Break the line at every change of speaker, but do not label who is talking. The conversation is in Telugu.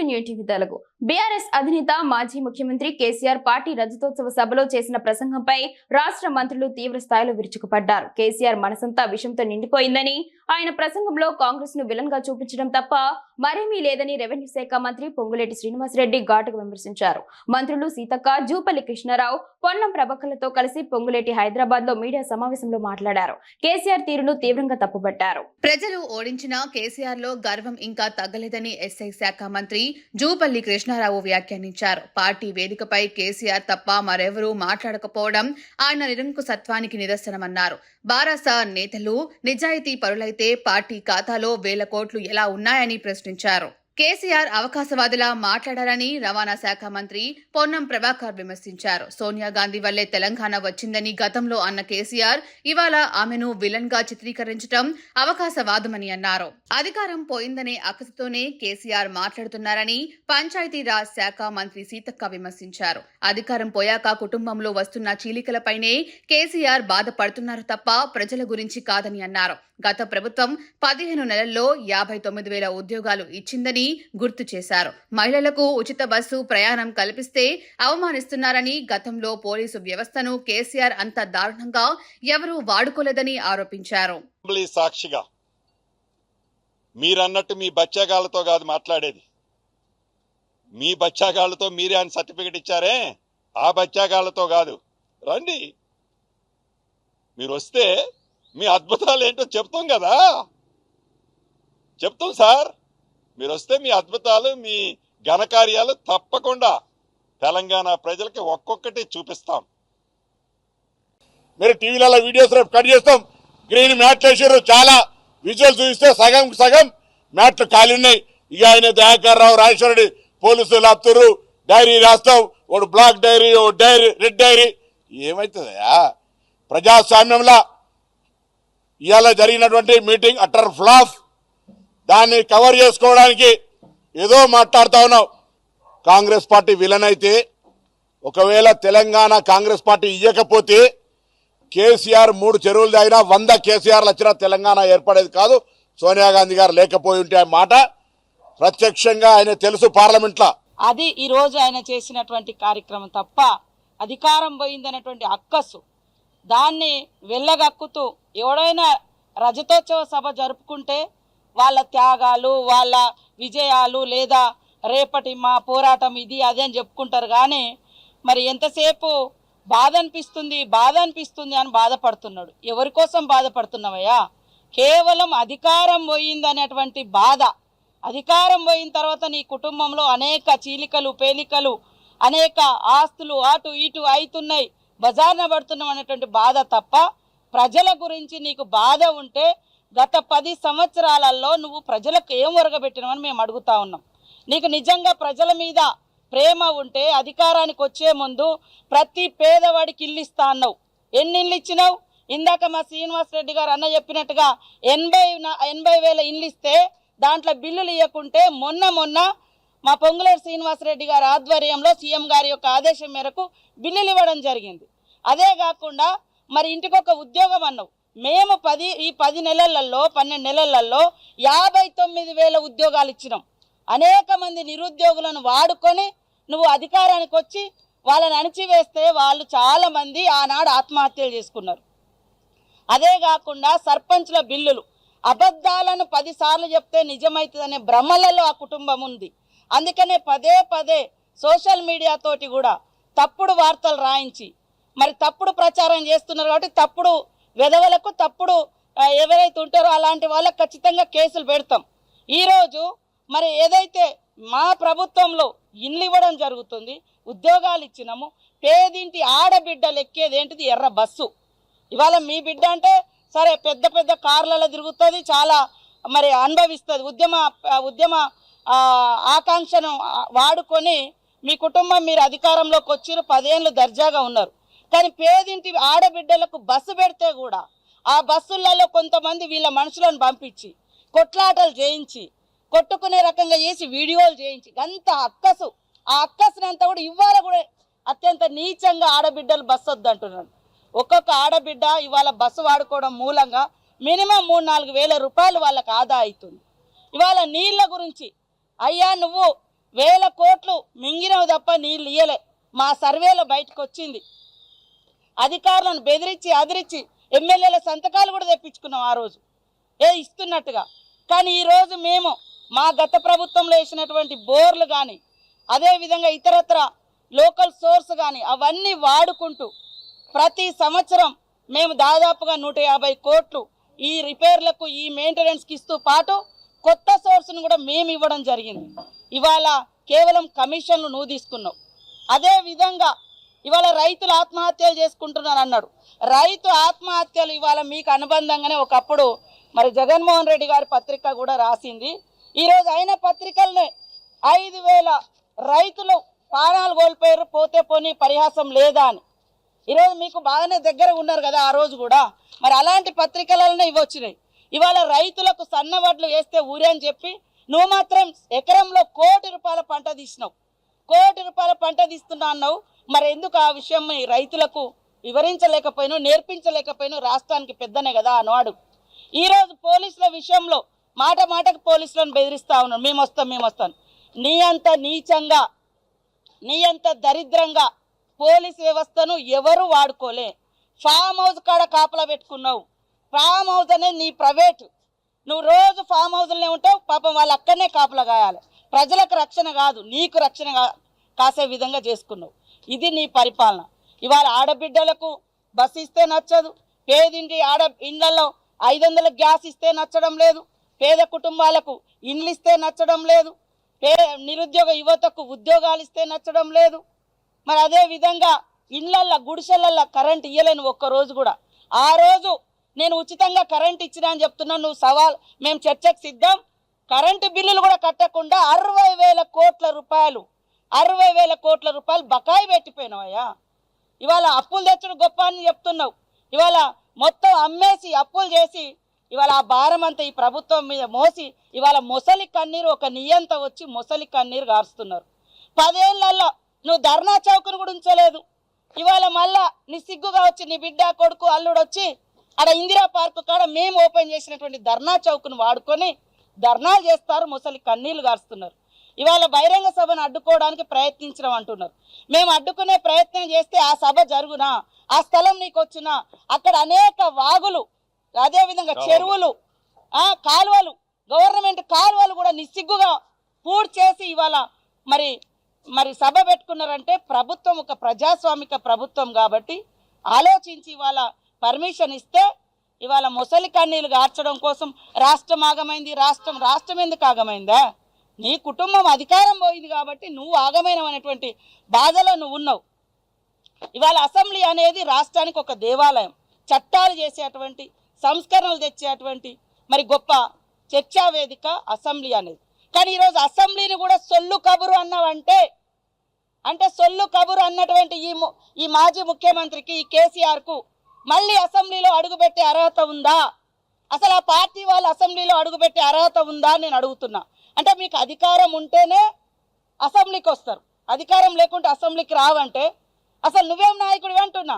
న్యూ టీవీ తెలుగు బీఆర్ఎస్ అధినేత మాజీ ముఖ్యమంత్రి కేసీఆర్ పార్టీ రజతోత్సవ సభలో చేసిన ప్రసంగంపై రాష్ట్ర మంత్రులు తీవ్ర స్థాయిలో విరుచుకుపడ్డారు. కేసీఆర్ మనసంతా విషంతో నిండిపోయిందని, ఆయన ప్రసంగంలో కాంగ్రెస్ ను విలన్ గా చూపించడం తప్ప మరేమీ లేదని రెవెన్యూ శాఖ మంత్రి పొంగులేటి శ్రీనివాసరెడ్డి ఘాటుగా విమర్శించారు. మంత్రులు సీతక్క, జూపల్లి కృష్ణారావు, పొన్నం ప్రభాకర్లతో కలిసి పొంగులేటి హైదరాబాద్ లో మీడియా సమావేశంలో మాట్లాడారు. కేసీఆర్ తీరును తీవ్రంగా తప్పుపట్టారు.
ప్రజలు ఓడించిన కేసీఆర్ లో గర్వం ఇంకా తగ్గలేదని ఎస్ఐ శాఖ మంత్రి జూపల్లి కృష్ణారావు వ్యాఖ్యానించారు. పార్టీ వేదికపై కేసీఆర్ తప్ప మరెవరూ మాట్లాడకపోవడం ఆయన నిరంకుశత్వానికి నిదర్శనమన్నారు. బారాస నేతలు నిజాయితీ పరులైతే పార్టీ ఖాతాలో వేల కోట్లు ఎలా ఉన్నాయని ప్రశ్నించారు. కేసీఆర్ అవకాశవాదిలా మాట్లాడారని రవాణా శాఖ మంత్రి పొన్నం ప్రభాకర్ విమర్శించారు. సోనియా గాంధీ వల్లే తెలంగాణ వచ్చిందని గతంలో అన్న కేసీఆర్ ఇవాళ ఆమెను విలన్ గా చిత్రీకరించడం అవకాశవాదమని అన్నారు. అధికారం పోయిందనే అక్కసుతోనే కేసీఆర్ మాట్లాడుతున్నారని పంచాయతీరాజ్ శాఖ మంత్రి సీతక్క విమర్శించారు. అధికారం పోయాక కుటుంబంలో వస్తున్న చీలికలపైనే కేసీఆర్ బాధపడుతున్నారు తప్ప ప్రజల గురించి కాదని అన్నారు. గత ప్రభుత్వం 15 నెలల్లో 59,000 ఉద్యోగాలు ఇచ్చిందని గుర్తు చేశారు. మహిళలకు ఉచిత బస్సు ప్రయాణం కల్పిస్తే అవమానిస్తున్నారని, గతంలో పోలీసు వ్యవస్థను కేసీఆర్ అంత దారుణంగా ఎవరూ వాడుకోలేదని ఆరోపించారు.
సాక్షిగా మీరన్నట్టు మీ బచ్చాగాళ్లతో కాదు మాట్లాడేది. మీ బచ్చాగాళ్లతో మీరే ఆయన సర్టిఫికెట్ ఇచ్చారే, ఆ బచ్చాగాళ్లతో కాదు. రండి, మీరు వస్తే మీ అద్భుతాలు ఏంటో చెప్తాం కదా, చెప్తాం సార్. మీరు వస్తే మీ అద్భుతాలు, మీ ఘనకార్యాలు తప్పకుండా తెలంగాణ ప్రజలకి ఒక్కొక్కటి చూపిస్తాం. మీరు టీవీలలో వీడియోస్ కట్ చేస్తాం. గ్రీన్ మ్యాట్లు వేసారు, చాలా విజువల్ చూపిస్తే సగం మ్యాట్లు ఖాళీ ఉన్నాయి. ఇక ఆయన దయాకర్ రావు, రాజేశ్వరరెడ్డి పోలీసులు ఆపుతారు, డైరీ రాస్తాం. ఒకడు బ్లాక్ డైరీ, ఓ డైరీ, రెడ్ డైరీ. ఏమవుతుందయా ప్రజాస్వామ్యంలో? ఇవాళ జరిగినటువంటి మీటింగ్ అటర్ ఫ్లాప్. దాన్ని కవర్ చేసుకోవడానికి ఏదో మాట్లాడుతా ఉన్నావు. కాంగ్రెస్ పార్టీ విలన్ అయితే, ఒకవేళ తెలంగాణ కాంగ్రెస్ పార్టీ ఇవ్వకపోతే కేసీఆర్ 3 చెరువులు తాగినా 100 కేసీఆర్లు వచ్చినా తెలంగాణ ఏర్పడేది కాదు. సోనియా గాంధీ గారు లేకపోయి ఉంటే ఆ మాట ప్రత్యక్షంగా ఆయన తెలుసు పార్లమెంట్లో.
అది ఈ రోజు ఆయన చేసినటువంటి కార్యక్రమం తప్ప అధికారం పోయిందనేటువంటి అక్కసు దాన్ని వెళ్ళగక్కుతూ ఎవడైనా రజతోత్సవ సభ జరుపుకుంటే వాళ్ళ త్యాగాలు, వాళ్ళ విజయాలు, లేదా రేపటి మా పోరాటం ఇది అదే అని చెప్పుకుంటారు. కానీ మరి ఎంతసేపు బాధ అనిపిస్తుంది అని బాధపడుతున్నాడు. ఎవరి కోసం బాధపడుతున్నావయ్యా? కేవలం అధికారం పోయిందనేటువంటి బాధ. అధికారం పోయిన తర్వాత నీ కుటుంబంలో అనేక చీలికలు, పేలికలు, అనేక ఆస్తులు అటు ఇటు అవుతున్నాయి, బజార్న పడుతున్నాం అనేటువంటి బాధ తప్ప ప్రజల గురించి నీకు బాధ ఉంటే గత 10 సంవత్సరాలలో నువ్వు ప్రజలకు ఏం ఒరగబెట్టినావని మేము అడుగుతా ఉన్నాం. నీకు నిజంగా ప్రజల మీద ప్రేమ ఉంటే అధికారానికి వచ్చే ముందు ప్రతి పేదవాడికి ఇల్లు ఇస్తా అన్నావు. ఎన్ని ఇల్లు ఇచ్చినావు? ఇందాక మా శ్రీనివాసరెడ్డి గారు అన్న చెప్పినట్టుగా 80,000 ఇల్లు ఇస్తే దాంట్లో బిల్లులు ఇవ్వకుంటే మొన్న మా పొంగులేటి శ్రీనివాసరెడ్డి గారి ఆధ్వర్యంలో సీఎం గారి యొక్క ఆదేశం మేరకు బిల్లులు ఇవ్వడం జరిగింది. అదే కాకుండా మరి ఇంటికొక ఉద్యోగం అన్నావు. మేము 10 నెలలలో 12 నెలలలో 59,000 ఉద్యోగాలు ఇచ్చినాం. అనేక మంది నిరుద్యోగులను వాడుకొని నువ్వు అధికారానికి వచ్చి వాళ్ళని అణిచివేస్తే వాళ్ళు చాలా మంది ఆనాడు ఆత్మహత్యలు చేసుకున్నారు. అదే కాకుండా సర్పంచ్ల బిల్లులు, అబద్ధాలను 10 సార్లు చెప్తే నిజమవుతుందనే భ్రమలలో ఆ కుటుంబం ఉంది. అందుకనే పదే సోషల్ మీడియా తోటి కూడా తప్పుడు వార్తలు రాయించి మరి తప్పుడు ప్రచారం చేస్తున్నారు. కాబట్టి తప్పుడు వెధవలకు, తప్పుడు ఎవరైతే ఉంటారో అలాంటి వాళ్ళకు ఖచ్చితంగా కేసులు పెడతాం. ఈరోజు మరి ఏదైతే మా ప్రభుత్వంలో ఇల్లు ఇవ్వడం జరుగుతుంది, ఉద్యోగాలు ఇచ్చినాము, పేదింటి ఆడబిడ్డలు ఎక్కేది ఏంటిది ఎర్ర బస్సు. ఇవాళ మీ బిడ్డ అంటే సరే పెద్ద కార్లలో తిరుగుతుంది, చాలా మరి అనుభవిస్తుంది. ఉద్యమ ఆకాంక్షను వాడుకొని మీ కుటుంబం మీరు అధికారంలోకి వచ్చిరు, 10 ఏళ్ళు దర్జాగా ఉన్నారు. కానీ పేదింటి ఆడబిడ్డలకు బస్సు పెడితే కూడా ఆ బస్సులలో కొంతమంది వీళ్ళ మనుషులను పంపించి కొట్లాటలు చేయించి కొట్టుకునే రకంగా చేసి వీడియోలు చేయించి అంత అక్కసు, ఆ అక్కసునంతా కూడా ఇవాళ కూడా అత్యంత నీచంగా ఆడబిడ్డలు బస్సు వద్దంటున్నాడు. ఒక్కొక్క ఆడబిడ్డ ఇవాళ బస్సు వాడుకోవడం మూలంగా మినిమం 3-4 వేల రూపాయలు వాళ్ళకి ఆదా అవుతుంది. ఇవాళ నీళ్ళ గురించి అయ్యా నువ్వు వేల కోట్లు మింగినవి తప్ప నీళ్ళు ఇయ్యలే. మా సర్వేలో బయటకు వచ్చింది. అధికారులను బెదిరించి అదిరించి ఎమ్మెల్యేల సంతకాలు కూడా తెప్పించుకున్నాం ఆ రోజు ఇస్తున్నట్టుగా. కానీ ఈరోజు మేము మా గత ప్రభుత్వంలో వేసినటువంటి బోర్లు కానీ అదేవిధంగా ఇతరత్ర లోకల్ సోర్స్ కానీ అవన్నీ వాడుకుంటూ ప్రతి సంవత్సరం మేము దాదాపుగా 150 కోట్లు ఈ రిపేర్లకు ఈ మెయింటెనెన్స్కి ఇస్తూ పాటు కొత్త సోర్స్ను కూడా మేము ఇవ్వడం జరిగింది. ఇవాళ కేవలం కమిషన్లు నువ్వు తీసుకున్నావు. అదేవిధంగా ఇవాళ రైతులు ఆత్మహత్యలు చేసుకుంటున్నారు అన్నాడు. రైతు ఆత్మహత్యలు ఇవాళ మీకు అనుబంధంగానే ఒకప్పుడు మరి జగన్మోహన్ రెడ్డి గారి పత్రిక కూడా రాసింది. ఈరోజు అయిన పత్రికలనే 5,000 రైతులు ప్రాణాలు కోల్పోయారు, పోతే పోనీ పరిహాసం లేదా అని. ఈరోజు మీకు బాగానే దగ్గర ఉన్నారు కదా ఆ రోజు కూడా, మరి అలాంటి పత్రికలనే ఇవి వచ్చినాయి. ఇవాళ రైతులకు సన్నవడ్లు వేస్తే ఊరే అని చెప్పి నువ్వు మాత్రం ఎకరంలో ₹1 కోటి పంట తీసినావు. ₹1 కోటి పంట తీస్తున్నా అన్నావు. మరి ఎందుకు ఆ విషయం రైతులకు వివరించలేకపోయినావు, నేర్పించలేకపోయినావు? రాష్ట్రానికి పెద్దనే కదా అన్నాడు. ఈరోజు పోలీసుల విషయంలో మాట మాటకు పోలీసులను బెదిరిస్తా ఉన్నాను, మేము వస్తాం. నీ అంత నీచంగా, నీ అంత దరిద్రంగా పోలీస్ వ్యవస్థను ఎవరు వాడుకోలే. ఫామ్ హౌస్ కాడ కాపలా పెట్టుకున్నావు. ఫామ్ హౌస్ అనేది నీ ప్రైవేటు. నువ్వు రోజు ఫామ్ హౌస్లోనే ఉంటావు. పాపం వాళ్ళు అక్కడనే కాపలా కాయాలి. ప్రజలకు రక్షణ కాదు, నీకు రక్షణ కాసే విధంగా చేసుకున్నావు. ఇది నీ పరిపాలన. ఇవాళ ఆడబిడ్డలకు బస్సు ఇస్తే నచ్చదు, పేదింటి ఇండ్లలో 500 గ్యాస్ ఇస్తే నచ్చడం లేదు, పేద కుటుంబాలకు ఇండ్లు ఇస్తే నచ్చడం లేదు, నిరుద్యోగ యువతకు ఉద్యోగాలు ఇస్తే నచ్చడం లేదు. మరి అదే విధంగా ఇండ్లల్లో గుడిసెలల్లో కరెంట్ ఇయ్యలేను ఒక్కరోజు కూడా. ఆ రోజు నేను ఉచితంగా కరెంట్ ఇచ్చినా అని చెప్తున్నాను. నువ్వు సవాల్, మేము చర్చకు సిద్ధం. కరెంటు బిల్లులు కూడా కట్టకుండా 60,000 కోట్ల రూపాయలు బకాయి పెట్టిపోయినావయ్యా. ఇవాళ అప్పులు తెచ్చడం గొప్ప అని చెప్తున్నావు. ఇవాళ మొత్తం అమ్మేసి అప్పులు చేసి ఇవాళ ఆ భారం అంతా ఈ ప్రభుత్వం మీద మోసి ఇవాళ మొసలి కన్నీరు, ఒక నియంత వచ్చి మొసలి కన్నీరు గారుస్తున్నారు. 10 ఏళ్లలో నువ్వు ధర్నా చౌకను కూడా ఉంచలేదు. ఇవాళ మళ్ళా నీ సిగ్గుగా వచ్చి నీ బిడ్డ కొడుకు అల్లుడు వచ్చి ఆడ ఇందిరా పార్కు కాడ మేము ఓపెన్ చేసినటువంటి ధర్నా చౌకను వాడుకొని ధర్నాలు చేస్తారు, మొసలి కన్నీళ్లు గారుస్తున్నారు. ఇవాళ బహిరంగ సభను అడ్డుకోవడానికి ప్రయత్నించడం అంటున్నారు. మేము అడ్డుకునే ప్రయత్నం చేస్తే ఆ సభ జరుగునా, ఆ స్థలం నీకు వచ్చినా, అక్కడ అనేక వాగులు, అదేవిధంగా చెరువులు, కాలువలు, గవర్నమెంట్ కాలువలు కూడా నిస్సిగ్గుగా పూర్తి చేసి ఇవాళ మరి సభ పెట్టుకున్నారంటే ప్రభుత్వం ఒక ప్రజాస్వామిక ప్రభుత్వం కాబట్టి ఆలోచించి ఇవాళ పర్మిషన్ ఇస్తే ఇవాళ మొసలి కన్నీళ్ళు గార్చడం కోసం రాష్ట్రం ఆగమైంది. రాష్ట్రం ఎందుకు ఆగమైందా? నీ కుటుంబం అధికారం పోయింది కాబట్టి నువ్వు ఆగమైనటువంటి బాధలో నువ్వు ఉన్నావు. ఇవాళ అసెంబ్లీ అనేది రాష్ట్రానికి ఒక దేవాలయం, చట్టాలు చేసేటువంటి, సంస్కరణలు తెచ్చేటువంటి మరి గొప్ప చర్చా వేదిక అసెంబ్లీ అనేది. కానీ ఈరోజు అసెంబ్లీని కూడా సొల్లు కబురు అన్నావంటే, అంటే సొల్లు కబురు అన్నటువంటి ఈ మాజీ ముఖ్యమంత్రికి, ఈ కేసీఆర్కు మళ్ళీ అసెంబ్లీలో అడుగుపెట్టే అర్హత ఉందా? అసలు ఆ పార్టీ వాళ్ళు అసెంబ్లీలో అడుగుపెట్టే అర్హత ఉందా నేను అడుగుతున్నా. అంటే మీకు అధికారం ఉంటేనే అసెంబ్లీకి వస్తారు, అధికారం లేకుంటే అసెంబ్లీకి రావంటే అసలు నువ్వేం నాయకుడివి అంటున్నా.